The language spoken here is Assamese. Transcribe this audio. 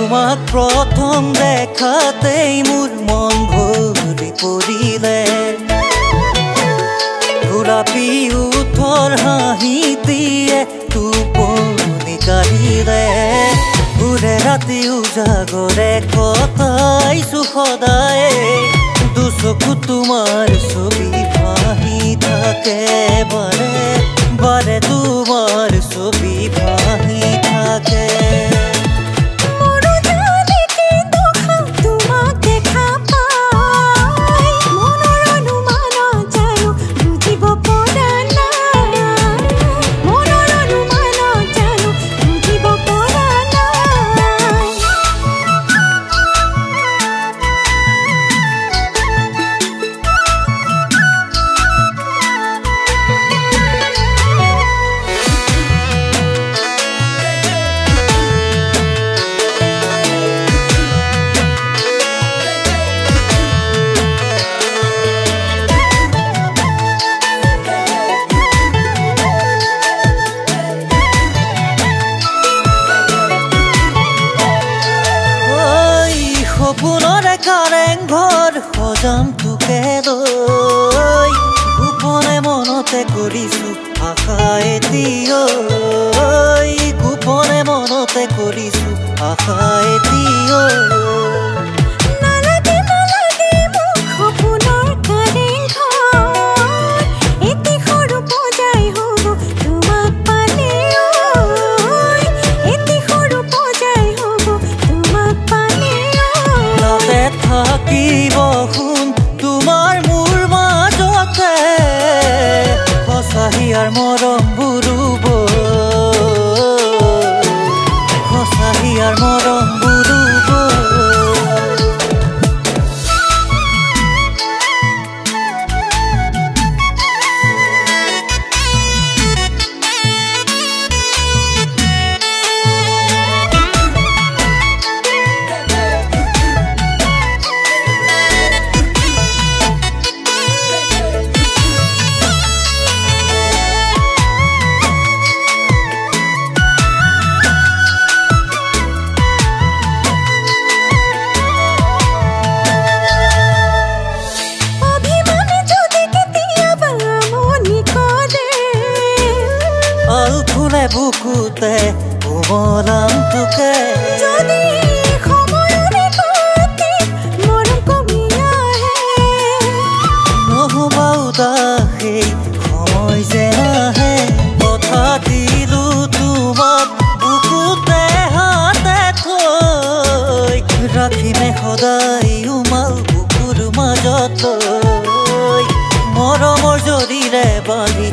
তোমাক প্ৰথম দেখাতেই মোৰ মন ভৰি পৰিলে গোলাপী ওঠৰ হাঁহিটিয়ে টোপনি কাঢ়িলে ঘূৰে ৰাতি উজাগৰে কটাইছো সদায় দুচকু তোমাৰ ছবি ভাহি থাকে বাৰে বাৰে তোমাৰ ছবি ভাহি থাকে সপোনৰে কাৰেংঘৰ সজাম তোকে লৈ গোপনে মনতে কৰিছো আশা এতিয়াও গোপনে মনতে কৰিছো আশা এতিয়াও থাকিব শুন তোমাৰ মোৰ মাজতে সঁচাহিয়াৰ মৰম বুৰুব সঁচাহিয়াৰ মৰম বুৰুব ফুলে বুকুতে কোমলাম তোকে যদি সময়ৰে গতি মৰম কমি আহে নহবা উদাসেই সময় যে আহে কথা দিলো তোমাক বুকুতে হাতে থৈ ৰাখিমে সদায় উমাল বুকুৰ মাজত মৰমৰ জৰিৰে বান্ধি